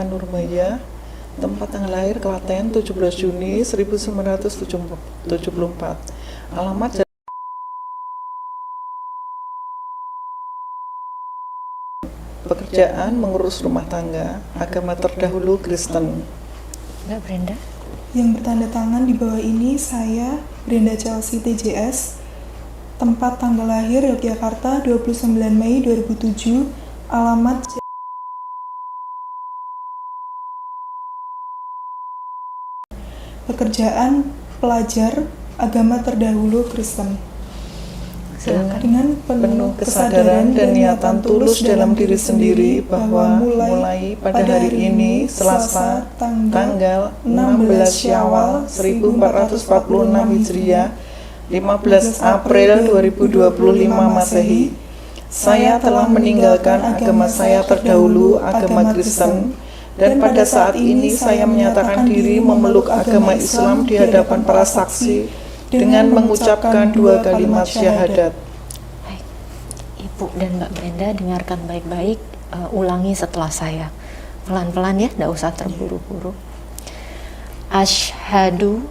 Anurmaya, tempat tanggal lahir Klaten 17 Juni 1974. Alamat pekerjaan mengurus rumah tangga, agama terdahulu Kristen. Mbak Brenda? Yang bertanda tangan di bawah ini saya, Brenda Chelsea TJS, tempat tanggal lahir Yogyakarta 29 Mei 2007, alamat pekerjaan pelajar, agama terdahulu Kristen. Silakan. Dengan penuh kesadaran dan niatan tulus dalam diri sendiri bahwa mulai pada hari ini, Selasa, tanggal 16 Syawal 1446 Hijriah, 15 April 2025 Masehi, saya telah meninggalkan agama saya terdahulu, agama Kristen, dan pada saat ini saya menyatakan diri memeluk agama Islam di hadapan para saksi dengan mengucapkan 2 kalimat syahadat. Baik, Ibu dan Mbak Brenda dengarkan baik-baik, ulangi setelah saya. Pelan-pelan ya, tidak usah terburu-buru. Asyhadu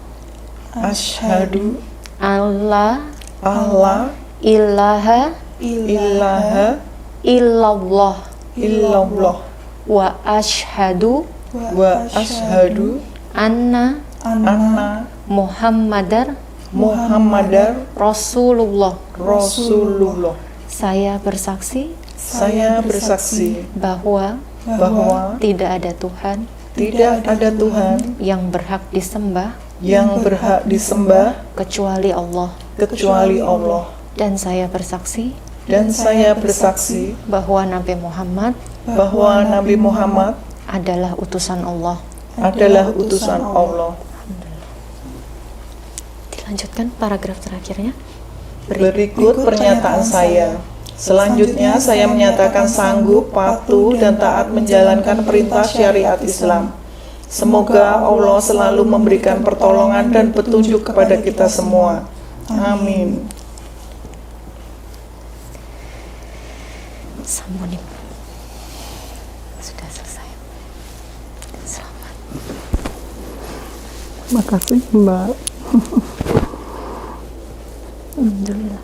Asyhadu alla Allah ilaha ilaha illallah illallah wa asyhadu wa asyhadu anna anna Muhammadar Muhammadar Rasulullah. Rasulullah. Saya bersaksi Saya bersaksi bahwa bahwa tidak ada Tuhan tidak ada Tuhan yang berhak disembah yang berhak disembah kecuali Allah, kecuali Allah, dan saya bersaksi dan saya bersaksi bahwa Nabi Muhammad bahwa Nabi Muhammad adalah utusan Allah. adalah utusan Allah. Dilanjutkan paragraf terakhirnya. Berikut pernyataan saya. Selanjutnya saya menyatakan sanggup, patuh, dan taat menjalankan perintah syariat Islam. Semoga Allah selalu memberikan pertolongan dan petunjuk kepada kita semua. Amin. Sambung Ibu. Sudah selesai. Selamat. Makasih, Mbak. Alhamdulillah.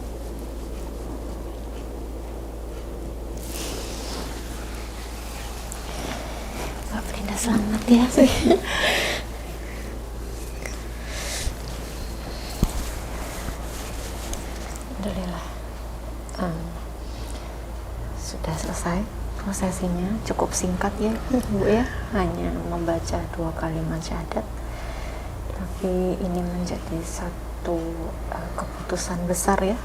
Mbak Brenda selamat ya. Alhamdulillah. Sudah selesai prosesinya, cukup singkat ya Bu ya, hanya membaca 2 kalimat syahadat, tapi ini menjadi satu keputusan besar ya,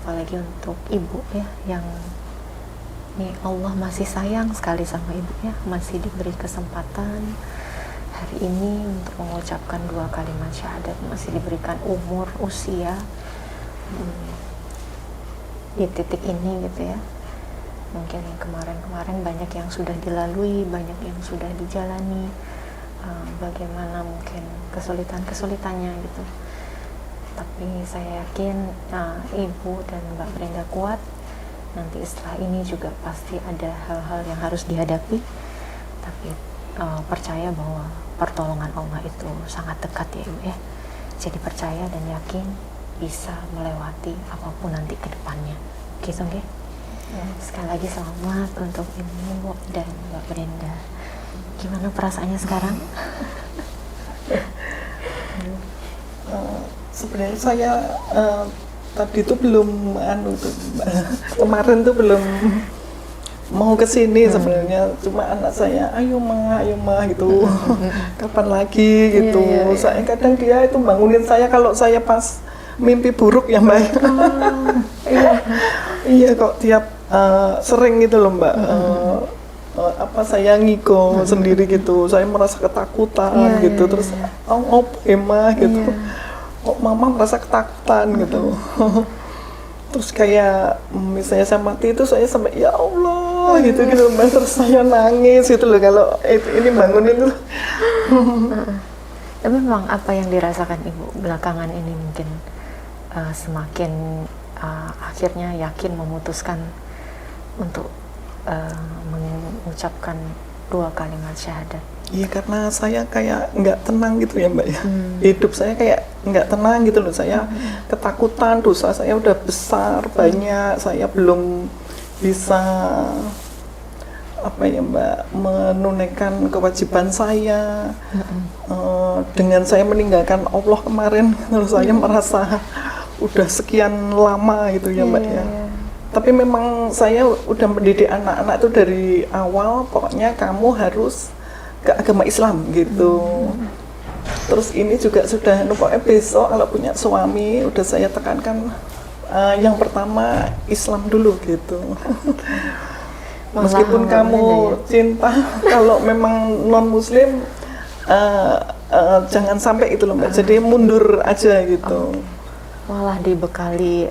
apalagi untuk ibu ya, yang ini Allah masih sayang sekali sama ibu ya, masih diberi kesempatan hari ini untuk mengucapkan 2 kalimat syahadat, masih diberikan umur, usia di titik ini gitu ya. Mungkin kemarin-kemarin banyak yang sudah dilalui, banyak yang sudah dijalani, bagaimana mungkin kesulitan-kesulitannya gitu. Tapi saya yakin Ibu dan Mbak Brenda kuat. Nanti setelah ini juga pasti ada hal-hal yang harus dihadapi, tapi percaya bahwa pertolongan Allah itu sangat dekat ya Ibu ya. Jadi percaya dan yakin bisa melewati apapun nanti ke depannya. Gitu nggih? Sekali lagi selamat untuk Ibu dan Mbak Brenda. Gimana perasaannya sekarang? Sebenarnya saya tadi itu belum kemarin tuh belum mau ke sini sebenarnya, cuma anak saya ayo ma gitu kapan lagi gitu. Saya kadang dia itu bangunin saya kalau saya pas mimpi buruk ya Mbak. Iya kok tiap sering gitu loh Mbak, saya ngiko sendiri gitu, saya merasa ketakutan gitu, terus emah gitu, kok mama merasa ketakutan gitu. Terus kayak misalnya saya mati itu saya sampai ya Allah gitu Mbak, terus saya nangis gitu loh kalau ini bangunin tuh. Tapi memang apa yang dirasakan Ibu belakangan ini mungkin semakin akhirnya yakin memutuskan untuk mengucapkan 2 kalimat syahadat? Iya, karena saya kayak nggak tenang gitu ya Mbak ya. Hidup saya kayak nggak tenang gitu loh. Saya ketakutan, dosa saya udah besar, banyak. Saya belum bisa apa ya Mbak, menunaikan kewajiban saya. Dengan saya meninggalkan Allah kemarin, terus saya merasa udah sekian lama gitu ya Mbak ya. Tapi memang saya udah mendidik anak-anak itu dari awal, pokoknya kamu harus ke agama Islam gitu. Terus ini juga sudah, pokoknya besok kalau punya suami udah saya tekankan yang pertama Islam dulu gitu. Meskipun kamu cinta, kalau memang non Muslim jangan sampai itu loh Mbak. Jadi mundur aja gitu. Malah dibekali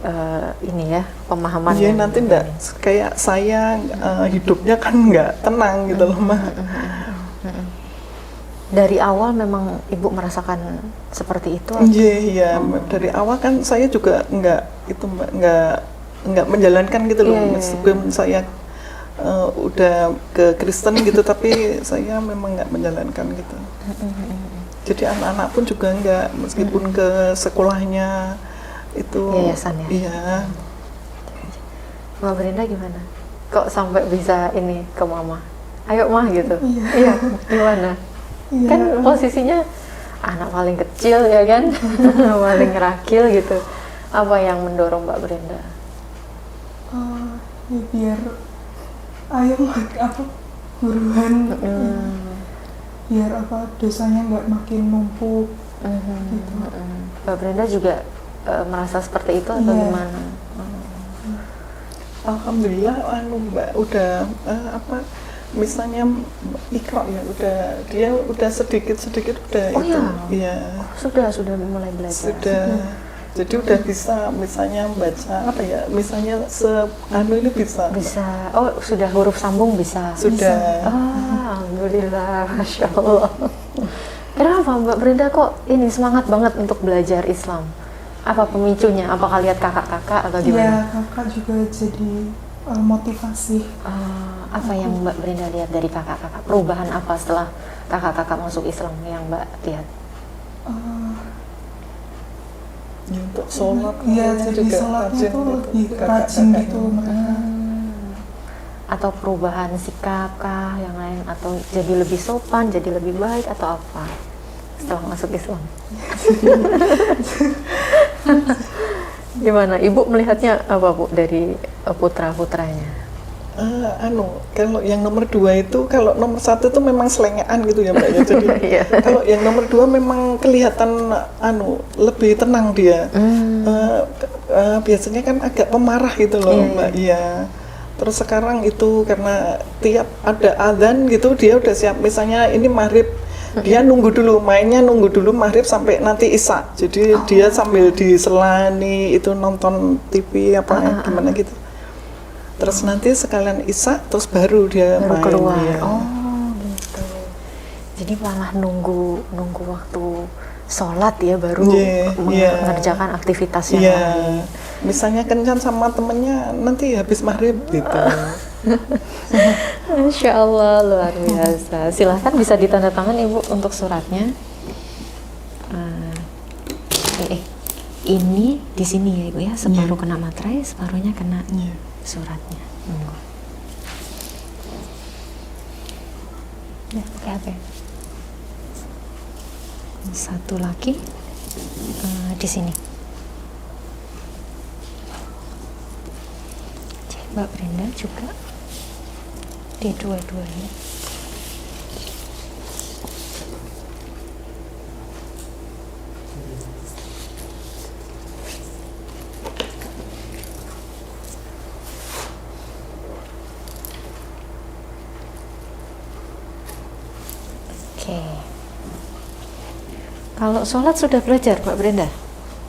ini ya, pemahaman. Iya, nanti enggak kayak saya hidupnya kan nggak tenang gitu loh Mbak. Dari awal memang Ibu merasakan seperti itu? Iya, dari awal kan saya juga nggak itu Mbak, nggak menjalankan gitu loh. Meskipun saya udah ke Kristen gitu, tapi saya memang nggak menjalankan gitu. Jadi anak-anak pun juga nggak, meskipun ke sekolahnya itu yayasan ya? Iya. Mbak Brenda gimana? Kok sampai bisa ini ke Mama? Ayo Mah gitu? Iya, gimana? Kan posisinya anak paling kecil ya kan, paling rakil gitu. Apa yang mendorong Mbak Brenda? Ya biar ayo apa buruan, biar apa dosanya nggak makin numpuk. Gitu. Mbak Brenda juga merasa seperti itu atau gimana? Alhamdulillah, Mbak udah apa? Misalnya Iqra ya, dia udah sedikit udah itu. Iya. Sudah mulai belajar. Sudah. Jadi udah bisa misalnya baca apa ya? Misalnya ini bisa. Bisa. Oh, sudah huruf sambung bisa. Sudah. Alhamdulillah, Masya Allah. Kenapa Mbak Brenda kok ini semangat banget untuk belajar Islam? Apa pemicunya? Apakah lihat kakak-kakak atau gimana? Ya, kakak juga jadi motivasi. Apa yang Mbak Brenda lihat dari kakak-kakak? Perubahan apa setelah kakak-kakak masuk Islam yang Mbak lihat? Ya, untuk sholat, ya jadi sholatnya tuh lebih rajin gitu mereka. Atau perubahan sikap kah yang lain? Atau jadi lebih sopan, jadi lebih baik atau apa setelah masuk Islam? Gimana? Ibu melihatnya apa Bu dari putra-putranya? Kalau yang nomor 2 itu, kalau nomor 1 itu memang selengean gitu ya Mbak ya. Jadi kalau yang nomor 2 memang kelihatan lebih tenang dia. Biasanya kan agak pemarah gitu loh Mbak. Iya. Terus sekarang itu karena tiap ada adzan gitu dia udah siap. Misalnya ini maghrib, dia nunggu dulu maghrib sampai nanti isya. Jadi dia sambil diselani itu nonton TV apa gimana gitu. Terus nanti sekalian isya, terus baru dia main keluar. Ya. Oh gitu. Jadi malah nunggu waktu sholat ya baru mengerjakan aktivitas yang lain. Misalnya kencan sama temennya nanti habis maghrib gitu. Masya Allah, luar biasa. Silahkan bisa ditandatangan Ibu untuk suratnya. Ini di sini ya Ibu ya, separuh kena materai, separuhnya kena suratnya. Ya, pakai HP. Satu lagi di sini. Mbak Brenda juga di dua-duanya. Oke. Kalau sholat sudah belajar Mbak Brenda?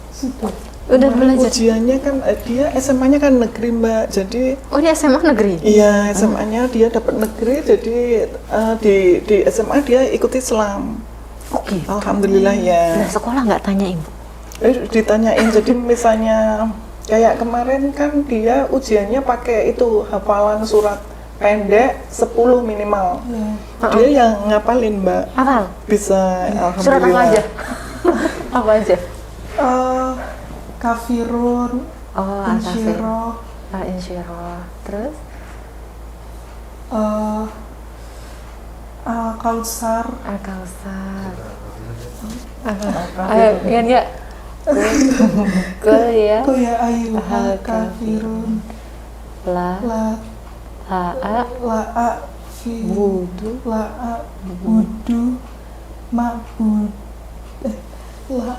Sudah. Udah belajar. Ujiannya kan dia SMA-nya kan negeri Mbak, jadi dia SMA negeri? Iya, SMA-nya dia dapat negeri, jadi di SMA dia ikut Islam. Oke. Alhamdulillah ya. Nah, sekolah nggak tanya Ibu? Ditanyain, jadi misalnya kayak kemarin kan dia ujiannya pakai itu hafalan surat pendek 10 minimal. Ya. Dia yang ngapalin Mbak. Hafal? Bisa Surat apa alhamdulillah. aja? Apa aja? Kafirun, Oh, Al-Kafir. Insyirah, Al-Insyirah. Terus? Al-Kausar, Al-Kausar. Ayo, ingat nggak? Kul ya. Qul ya ayyuhal kafirun, La la la'a fi budu la budu ma'bud la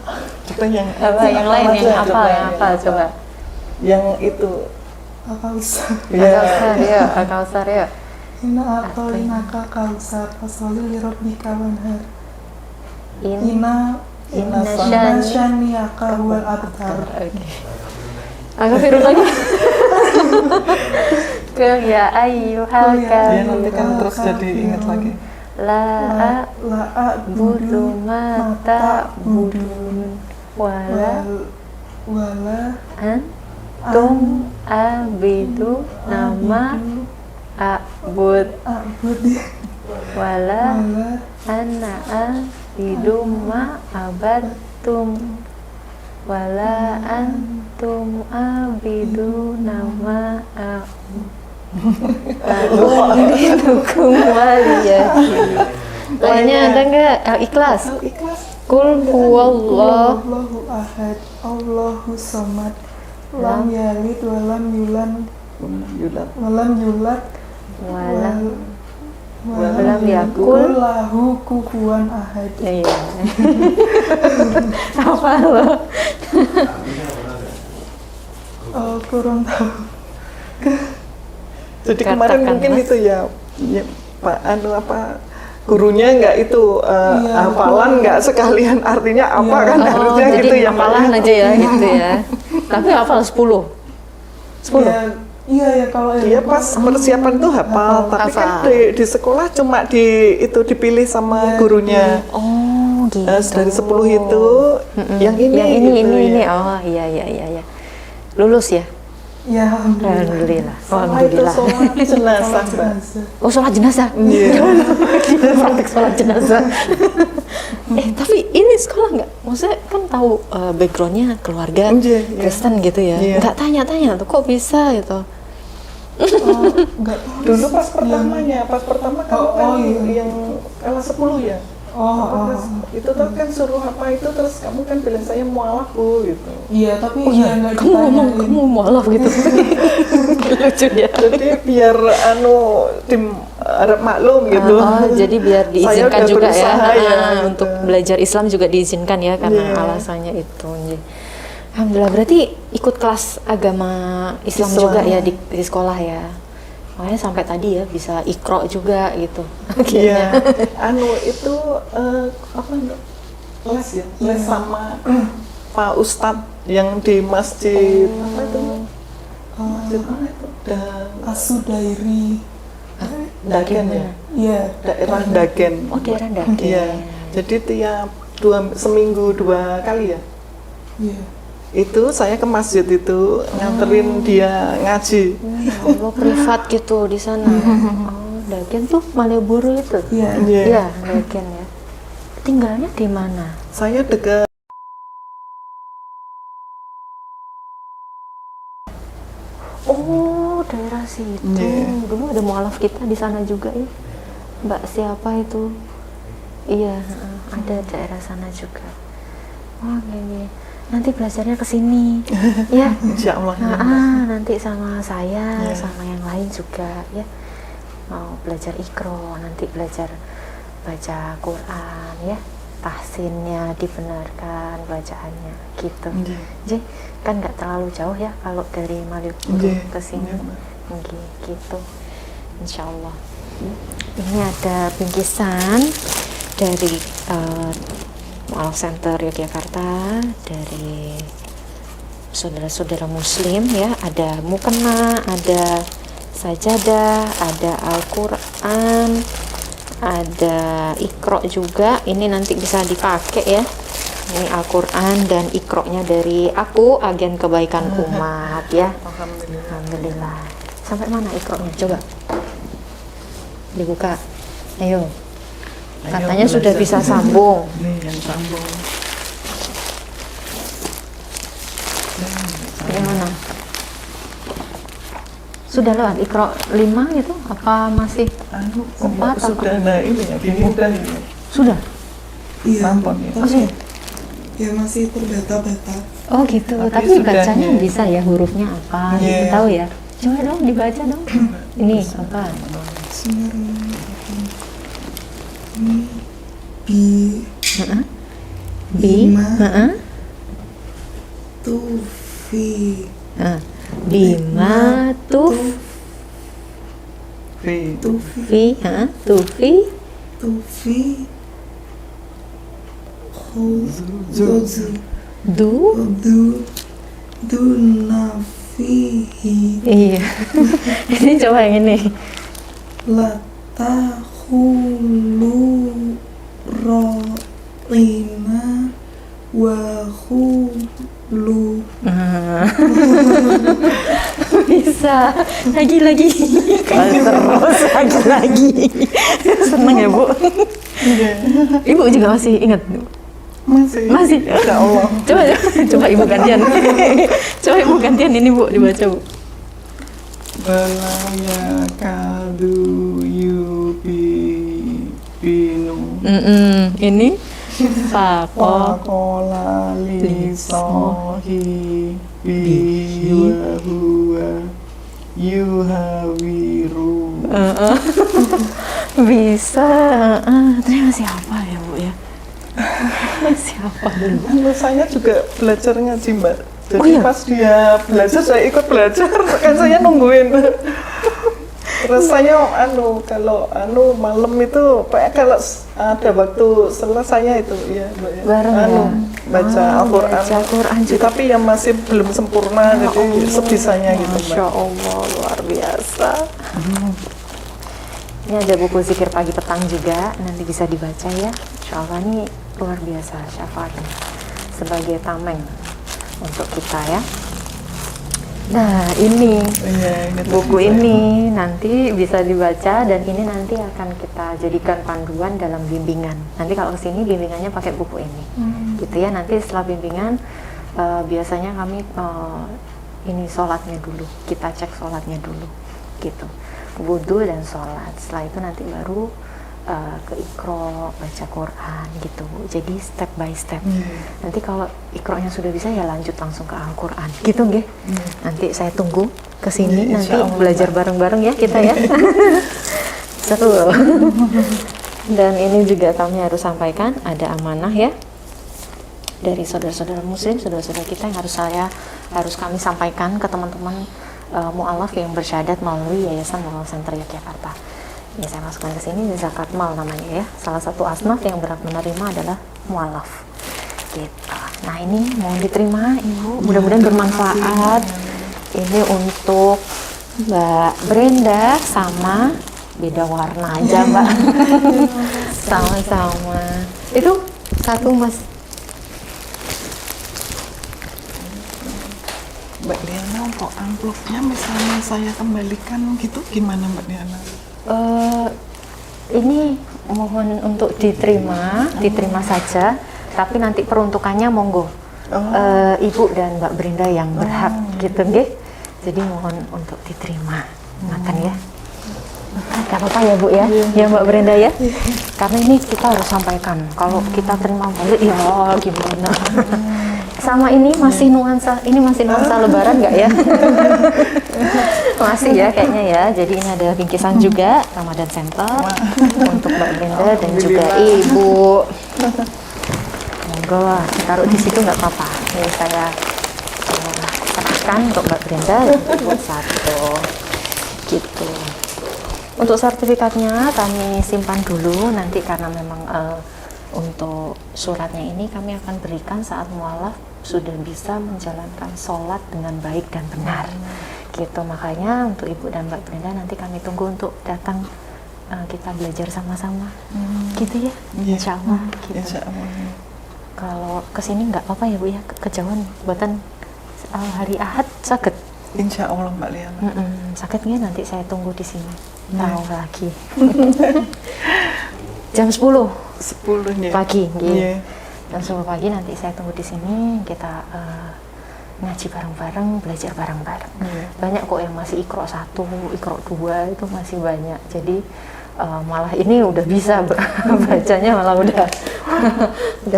Kita yang apa yang lain yang apa coba? Yang itu. Al-Kausar. Al-Kausar ya, Al-Kausar ya. Inna a'tainaka kausar fasholli li rabbika wanhar. Inna Inna syani- syani'aka huwal abtar. Oke. Al-Kafirun lagi. Kul ya ayyuhal Dia nanti kafirun. kan terus jadi ingat lagi. La La budu mata budun wala wala antum abidu nama abud abud wala wala ana abidu ma abattum wala antum abidu nama lakum dinukum waliyadin. Lainnya ada nggak? Ikhlas. Kul huwallah Allahu ahad Allahu samad lam yalid wa lam yulad Yulat. wa lam yulad walam wa Walam yakul. yakul lahu kufuwan ahad. iya. Apa lo? Kurang tahu. Jadi kemarin Katakanlah. mungkin itu ya Pak apa gurunya nggak itu Iya, hafalan nggak sekalian artinya apa Iya. kan Oh, harusnya jadi gitu ya Mbak, hafalan aja ya gitu ya. Tapi hafal 10. 10. Ya, iya ya kalau Dia pas persiapan tuh hafal, tapi kan Hafal. di sekolah cuma itu dipilih sama Iya, gurunya. Oh, gitu. Dari 10 itu yang ini Yang ini gitu ini. ya. Oh, iya. Lulus ya? ya alhamdulillah. Alhamdulillah. Sama itu Alhamdulillah. sholat jenazah Mbak. Jenazah. Oh, sholat jenazah. Iya. Praktek sholat jenazah. Tapi ini sekolah nggak? Maksudnya kan tahu backgroundnya keluarga Iya, iya. Kristen gitu ya. Iya. Nggak tanya-tanya tuh kok bisa gitu. Enggak tahu. Dulu pas pertama kamu kan iya. yang kelas 10 ya. Itu tuh kan suruh apa itu terus kamu kan bilang saya mualaf Bu gitu. Iya, tapi Oh iya, nggak kamu ngomong ditanyain. kamu mualaf gitu. Lucu ya. Jadi biar tim Arab maklum gitu. Oh, jadi biar Saya diizinkan udah juga ya, berusaha gitu. untuk belajar Islam juga diizinkan ya karena Iya. alasannya itu. Alhamdulillah, berarti ikut kelas agama Islam Islam. juga ya di sekolah ya. Makanya sampai tadi ya bisa ikro juga gitu. Iya. Itu apa les ya? Les sama Pak Ustadz yang di masjid apa itu? Masjid mana itu? Asudairi. Dagen ya? Iya. Daerah Dagen. Oh, daerah Dagen. Iya. Jadi tiap seminggu 2 kali ya. Iya. Itu saya ke masjid itu nganterin dia ngaji. Ya Allah, privat gitu di sana. Oh, Dagen tuh Malioboro itu. Iya. Iya. Iya, Dagen ya. Tinggalnya di mana? Saya dekat Oh, daerah situ. Iya. Dulu ada mualaf kita di sana juga ya. Mbak siapa itu? Iya, ada daerah sana juga. Oh, gini. Nanti belajarnya ke sini. Ya. Insya Allah. Nanti sama saya, Iya. sama yang lain juga ya. Mau belajar ikro, nanti belajar baca Quran ya. Tahsinnya dibenarkan bacaannya gitu. Iya. Jadi kan nggak terlalu jauh ya kalau dari Malioboro Iya, ke sini. iya, Mbak. Gitu. Insya Allah. Ini ada bingkisan dari Mualaf Center Yogyakarta dari saudara-saudara Muslim ya. Ada mukena, ada sajadah, ada Al-Quran, ada Iqra juga. Ini nanti bisa dipakai ya. Ini Al-Quran dan Iqra-nya dari aku, agen kebaikan umat ya. Alhamdulillah. Alhamdulillah. Sampai mana Iqra-nya? Coba. dibuka. Ayo. Ayo, Katanya sudah belajar. bisa sambung. Nih yang sambung. Gimana? Sudah lewat Iqra 5 gitu? Apa masih? Anu, Empat apa? sudah, nah ini ya, ini udah ini. Sudah? Iya, Tampon ya. tapi ya masih terbata-bata. Oh gitu, Tapi tapi sudahnya- bacanya bisa ya, hurufnya apa gitu, Iya. tahu ya? Coba dong dibaca dong. Ini apa? Bismillahirrahmanirrahim. Ini bi Heeh. Bi, Bima. heeh. tufi Heeh. Bima V. tufi tufi, heeh, tufi, tufi Zuzu du, du nafihi iya. Ini coba yang ini. latahulu rotina wa khulu Ah. Bisa lagi terus lagi. Seneng ya Bu. Ibu juga masih ingat? Masih. Ya Allah. Coba Ibu gantian. Coba Ibu gantian ini Bu, dibaca Bu. Balaya kadu yubinu Ini Fako Wakola lisohi wa huwa yuhawiru. bisa. Ternyata siapa ya Bu ya? Siapa dulu? Anu, saya juga belajar ngaji Mbak. Jadi Oh, iya? pas dia belajar saya ikut belajar, kan saya nungguin. Terus saya kalau malam itu kalau ada waktu selesai itu ya Mbak, ya. Bareng ya? Baca Al-Qur'an. Baca Al-Qur'an juga. Tapi yang masih belum sempurna Ya jadi Allah, sebisanya gitu Mbak. Masya Allah, luar biasa. Ini ada buku zikir pagi petang juga, nanti bisa dibaca ya. Insya Allah ini luar biasa syafaatnya sebagai tameng untuk kita ya. Nah ini Iya, ini buku ini nanti bisa dibaca dan ini nanti akan kita jadikan panduan dalam bimbingan. Nanti kalau kesini bimbingannya pakai buku ini, gitu ya. Nanti setelah bimbingan biasanya kami ini sholatnya dulu, kita cek sholatnya dulu, gitu. Wudhu dan sholat. Setelah itu nanti baru ke Iqra, baca Quran gitu. Jadi step by step. Nanti kalau Iqra-nya sudah bisa ya lanjut langsung ke Al-Quran. Gitu nggih. Nanti saya tunggu ke sini Iya, nanti insya Allah, belajar bareng-bareng ya kita ya. Seru. Dan ini juga kami harus sampaikan ada amanah ya dari saudara-saudara muslim, saudara-saudara kita yang harus kami sampaikan ke teman-teman mu'alaf yang bersyahadat melalui Yayasan Mu'alaf Center Yogyakarta. Ini saya masukkan ke sini, zakat mal namanya ya. Salah satu asnaf yang berhak menerima adalah mu'alaf. Gitu. Nah ini mau diterima Ibu, mudah-mudahan bermanfaat. Ini untuk Mbak Brenda sama beda warna aja Mbak. Sama-sama. Itu satu Mas. Mbak Diana, kok amplopnya misalnya saya kembalikan gitu gimana Mbak Diana? Ini mohon untuk diterima saja, tapi nanti peruntukannya monggo Ibu dan Mbak Brenda yang berhak gitu nggih. Jadi mohon untuk diterima, makan ya. Gak apa-apa ya Bu ya, ya Mbak Brenda ya. Karena ini kita harus sampaikan. Kalau kita terima balik ya gimana? Sama ini masih nuansa Lebaran nggak ya? Masih ya kayaknya ya. Jadi ini ada bingkisan juga Ramadan Center untuk Mbak Brenda dan juga Ibu. Monggo taruh di situ nggak apa-apa. Ini saya serahkan untuk Mbak Brenda dan Ibu satu. Gitu. Untuk sertifikatnya kami simpan dulu nanti karena memang untuk suratnya ini kami akan berikan saat mualaf sudah bisa menjalankan sholat dengan baik dan benar. Gitu, makanya untuk Ibu dan Mbak Brenda nanti kami tunggu untuk datang kita belajar sama-sama. Gitu ya, insya Allah. Gitu. Insya Allah. Kalau kesini nggak apa-apa ya Bu ya, kejauhan buatan hari Ahad sakit. Insya Allah Mbak Liana. Sakit nggak? Nanti saya tunggu di sini. Tahu lagi. Jam 10 10 nya. pagi, nggih. Iya. Jam 10 pagi nanti saya tunggu di sini. Kita ngaji bareng-bareng, belajar bareng-bareng. Iya. Banyak kok yang masih Iqra 1, Iqra 2 itu masih banyak. Jadi malah ini udah bisa bacanya malah udah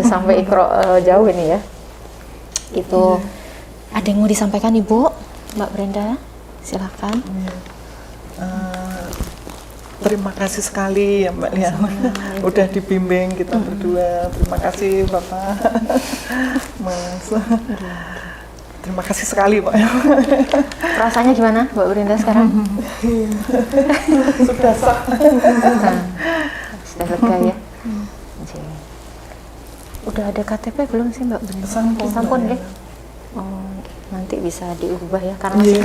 sampai Iqra jauh ini ya. Itu ada yang mau disampaikan Ibu, Mbak Brenda? Silakan. Terima kasih sekali ya Mbak Liana, udah dibimbing kita berdua. Terima kasih Bapak, Mas. Terima kasih sekali Pak. Rasanya gimana Mbak Brenda sekarang? Sudah sah. Sudah lega ya? Oke. Udah ada KTP belum sih Mbak Brenda? Sampun. Sampun ya? Oh, nanti bisa diubah ya karena masih Iya.